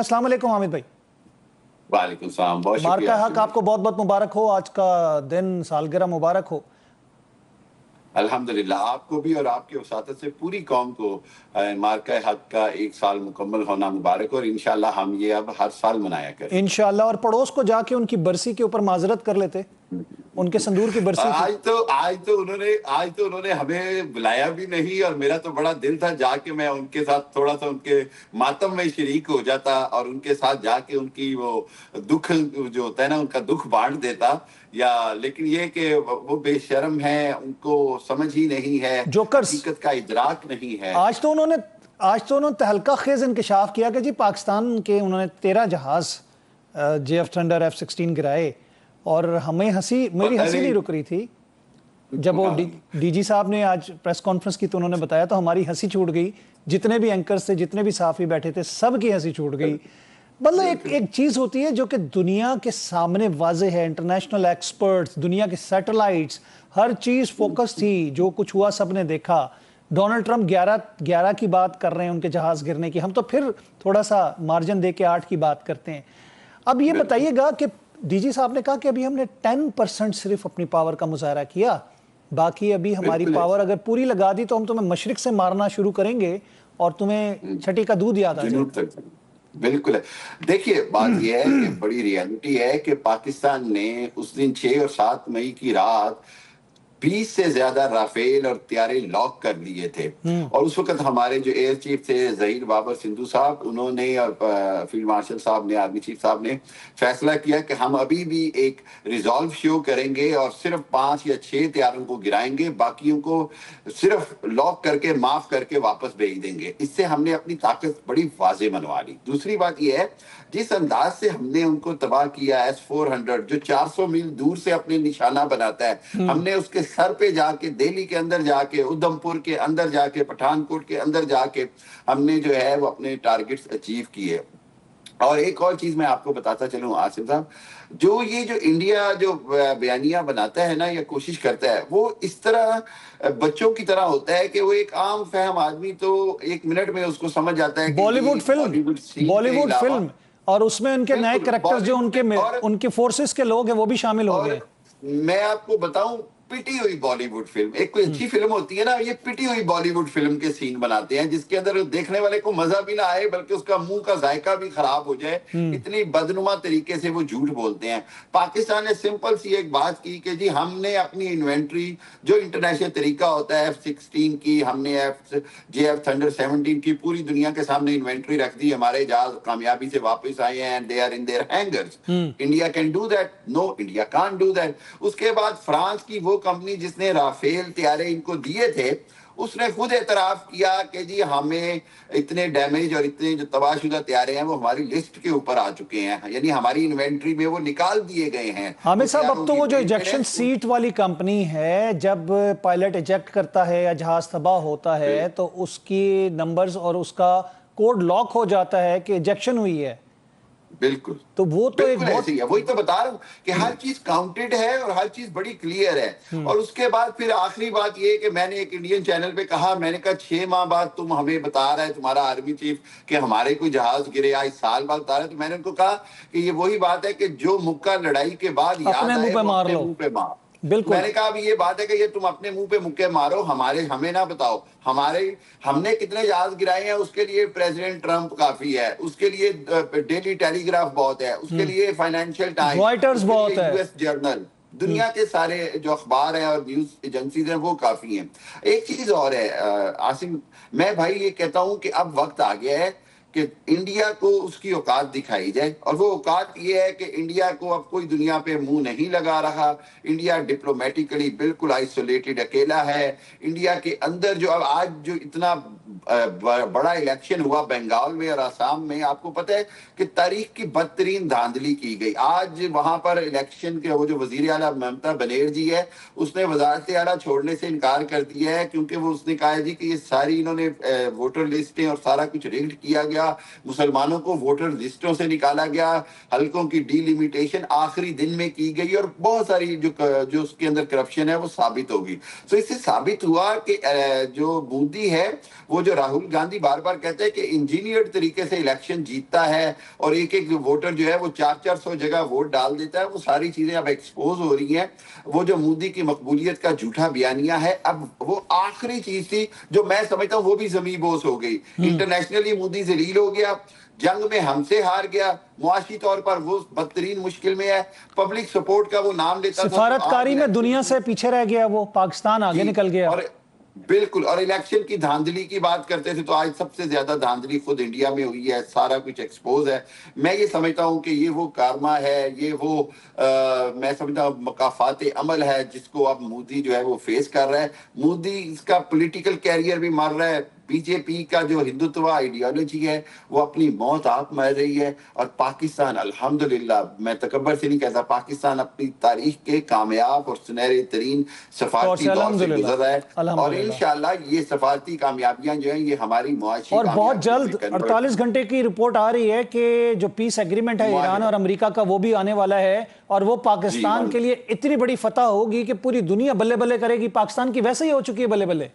السلام علیکم حامد بھائی۔ وعلیکم السلام، بہت شکریہ۔ مارکہ حق آپ کو بہت بہت مبارک ہو، آج کا دن سالگرہ مبارک ہو۔ الحمدللہ آپ کو بھی اور آپ کے وساطت سے پوری قوم کو مارکہ حق کا 1 سال مکمل ہونا مبارک، اور انشاءاللہ ہم یہ اب ہر سال منایا کریں انشاءاللہ۔ اور پڑوس کو جا کے ان کی برسی کے اوپر معذرت کر لیتے، ان کے سندور کی برسی تھی۔ آج تو انہوں نے ہمیں بلایا بھی نہیں، اور میرا تو بڑا دل تھا جا کے میں ان کے ساتھ تھوڑا سا ان کے ماتم میں شریک ہو جاتا، اور ان کے ساتھ جا کے ان کی وہ دکھ جو ہوتا ہے نا، ان کا دکھ بانٹ دیتا، لیکن یہ کہ وہ بے شرم ہیں، ان کو سمجھ ہی نہیں ہے، حقیقت کا ادراک نہیں ہے۔ آج تو انہوں نے تہلکہ خیز انکشاف کیا کہ جی پاکستان کے انہوں نے 13 جہاز JF تھنڈر F-16 گرائے، اور ہمیں میری ہنسی نہیں رک رہی تھی جب وہ ڈی جی صاحب نے آج پریس کانفرنس کی تو انہوں نے بتایا، تو ہماری ہنسی چھوٹ گئی، جتنے بھی اینکرز تھے، جتنے بھی صحافی بیٹھے تھے، سب کی ہنسی چھوٹ گئی۔ مطلب ایک چیز ہوتی ہے جو کہ دنیا کے سامنے واضح ہے، انٹرنیشنل ایکسپرٹس، دنیا کے سیٹلائٹس، ہر چیز فوکس تھی، جو کچھ ہوا سب نے دیکھا۔ ڈونلڈ ٹرمپ 11 کی بات کر رہے ہیں ان کے جہاز گرنے کی، ہم تو پھر تھوڑا سا مارجن دے کے 8 کی بات کرتے ہیں۔ اب یہ بتائیے گا کہ ڈی جی صاحب نے کہا کہ ابھی ہم نے 10% صرف اپنی پاور کا مظاہرہ کیا، باقی ابھی ہماری پاور اگر پوری لگا دی تو ہم تمہیں مشرق سے مارنا شروع کریں گے اور تمہیں چھٹی کا دودھ یاد آ جائے۔ بالکل ہے۔ دیکھیے بات یہ ہے کہ بڑی ریالٹی ہے کہ پاکستان نے اس دن 6 اور 7 مئی کی رات 20 سے زیادہ رافیل اور طیارے لاک کر لیے تھے، اور اس وقت ہمارے جو ایئر چیف تھے ظہیر بابر سندھو صاحب، انہوں نے اور فیلڈ مارشل صاحب نے، آرمی چیف صاحب نے فیصلہ کیا کہ ہم ابھی بھی ایک ریزالو شو کریں گے اور صرف 5 یا 6 طیاروں کو گرائیں گے، باقیوں کو صرف لاک کر کے معاف کر کے واپس بھیج دیں گے۔ اس سے ہم نے اپنی طاقت بڑی واضح منوا لی۔ دوسری بات یہ ہے جس انداز سے ہم نے ان کو تباہ کیا، S-400 جو 400 میل دور سے اپنے نشانہ بناتا ہے، ہم نے اس کے سر پہ جا کے، دہلی کے اندر جا کے، ادھم پور کے اندر جا کے، پٹھان کوٹ کے اندر جا کے ہم نے جو ہے وہ اپنے ٹارگٹس اچیو کیے۔ اور ایک اور چیز میں آپ کو بتاتا چلوں آصف صاحب، جو انڈیا جو بیانیہ بناتا ہے نا یا کوشش کرتا ہے، وہ اس طرح بچوں کی طرح ہوتا ہے کہ وہ ایک عام فہم آدمی تو 1 منٹ میں اس کو سمجھ جاتا ہے کہ بالی ووڈ فلم، اور اس میں ان کے نئے کریکٹرز جو ان کے فورسز کے لوگ ہیں وہ بھی شامل ہو گئے۔ میں آپ کو بتاؤں، پٹی ہوئی بالی ووڈ فلم، ایک کوئی اچھی فلم ہوتی ہے نا، یہ پٹی ہوئی بالی ووڈ فلم کے سین بناتے ہیں جس کے اندر دیکھنے والے کو مزہ بھی نہ آئے بلکہ اس کا منہ کا ذائقہ بھی خراب ہو جائے، اتنی بدنما طریقے سے وہ جھوٹ بولتے ہیں۔ پاکستان نے سمپل سی ایک بات کی کہ جی ہم نے اپنی انوینٹری جو انٹرنیشنل طریقہ ہوتا ہے F-16 کی، ہم نے JF تھنڈر 17 کی پوری دنیا کے سامنے انوینٹری رکھ دی، ہمارے جہاز کامیابی سے واپس آئے ہیں، they are in their hangars. India can do that? No, India can't do that. اس کے بعد فرانس کی وہ کمپنی جس نے رافیل طیارے ان کو دیے تھے، اس نے خود اعتراف کیا کہ جی ہمیں اتنے ڈیمیج اور اتنے جو تباہ شدہ طیارے ہیں وہ ہماری لسٹ کے اوپر آ چکے ہیں، یعنی ہماری انوینٹری میں وہ نکال دیے گئے ہیں۔ حامد صاحب، اب تو وہ جو ایجیکشن سیٹ والی کمپنی ہے، جب پائلٹ ایجیکٹ کرتا ہے یا جہاز تباہ ہوتا ہے تو اس کی نمبرز اور اس کا کوڈ لاک ہو جاتا ہے کہ ایجیکشن ہوئی ہے۔ بالکل، تو وہ تو ایک بالکل ایسے ہی ہے، وہی تو بتا رہا ہوں کہ ہر چیز کاؤنٹڈ ہے اور ہر چیز بڑی کلیئر ہے۔ اور اس کے بعد پھر آخری بات یہ کہ میں نے ایک انڈین چینل پہ کہا، میں نے کہا 6 ماہ بعد تم ہمیں بتا رہا ہے تمہارا آرمی چیف کہ ہمارے کوئی جہاز گرے، آج سال بعد بتا رہا ہے، تو میں نے ان کو کہا کہ یہ وہی بات ہے کہ جو مکہ لڑائی کے بعد یاد آئے وہ اپنے منہ پہ مار۔ میں نے کہا اب یہ بات ہے کہ یہ تم اپنے منہ پہ مکے مارو، ہمیں نہ بتاؤ ہم نے کتنے جہاز گرائے ہیں، اس کے لیے پریزیڈنٹ ٹرمپ کافی ہے، اس کے لیے ڈیلی ٹیلی گراف بہت ہے، اس کے لیے فائنینشیل ٹائمز بہت ہے، US جرنل، دنیا کے سارے جو اخبار ہیں اور نیوز ایجنسیز ہیں وہ کافی ہیں۔ ایک چیز اور ہے عاصم، میں بھائی یہ کہتا ہوں کہ اب وقت آ گیا ہے کہ انڈیا کو اس کی اوقات دکھائی جائے، اور وہ اوقات یہ ہے کہ انڈیا کو اب کوئی دنیا پہ منہ نہیں لگا رہا، انڈیا ڈپلومیٹیکلی بالکل آئسولیٹڈ اکیلا ہے۔ انڈیا کے اندر جو اب آج جو اتنا بڑا الیکشن ہوا بنگال میں اور آسام میں، آپ کو پتہ ہے کہ تاریخ کی بدترین دھاندلی کی گئی۔ آج وہاں پر الیکشن کے وہ جو وزیر اعلیٰ ممتا بنرجی ہے، اس نے وزارت اعلیٰ چھوڑنے سے انکار کر دیا ہے، کیونکہ وہ اس نے کہا ہے جی کہ یہ ساری انہوں نے ووٹر لسٹیں اور سارا کچھ ریگڈ کیا گیا گیا, مسلمانوں کو ووٹر لسٹوں سے نکالا گیا, حلقوں کی ڈی لیمیٹیشن آخری دن میں کی گئی, اور بہت ساری جو اس کے اندر کرپشن ہے وہ ثابت ہوگی. تو اس سے ثابت ہوا کہ جو مودی ہے, وہ جو راہل گاندھی بار بار کہتے ہیں کہ انجینئرڈ طریقے سے الیکشن جیتتا ہے اور ایک ایک ووٹر جو ہے وہ 400 جگہ ووٹ ڈال دیتا ہے, وہ ساری چیزیں اب ایکسپوز ہو رہی ہیں. وہ جو مودی کی مقبولیت کا جھوٹا بیانیہ ہے, اب وہ آخری چیز تھی جو میں سمجھتا ہوں وہ بھی زمیں بوس ہو گئی. انٹرنیشنلی مودی ذلیل ہو گیا, جنگ میں ہم سے ہار گیا, معاشی طور پر وہ بدترین مشکل میں ہے, پبلک سپورٹ کا وہ نام لیتا تھا, سفارتکاری میں دنیا سے پیچھے رہ گیا, وہ پاکستان آگے نکل گیا. اور بالکل, اور الیکشن کی دھاندلی کی بات کرتے تھے تو آج سب سے زیادہ دھاندلی خود انڈیا میں ہوئی ہے, سارا کچھ ایکسپوز ہے. میں یہ سمجھتا ہوں کہ یہ وہ کارما ہے, یہ وہ میں سمجھتا ہوں مقافات عمل ہے جس کو اب مودی جو ہے وہ فیس کر رہا ہے. مودی اس کا پولیٹیکل کیریئر بھی مر رہا ہے, بی جے پی کا جو ہندوتوا آئیڈیالوجی ہے وہ اپنی موت آپ مر رہی ہے, اور پاکستان الحمدللہ, میں تکبر سے نہیں کہتا, پاکستان اپنی تاریخ کے کامیاب اور سنہرے ترین سفارتی دور سے گزر رہا ہے, اور انشاءاللہ یہ سفارتی کامیابیاں جو ہیں یہ ہماری معاشی اور بہت جلد 48 گھنٹے کی رپورٹ آ رہی ہے کہ جو پیس ایگریمنٹ ہے ایران اور امریکہ کا وہ بھی آنے والا ہے, اور وہ پاکستان کے لیے اتنی بڑی فتح ہوگی کہ پوری دنیا بلے بلے کرے گی. پاکستان کی ویسے ہی ہو چکی ہے بلے بلے.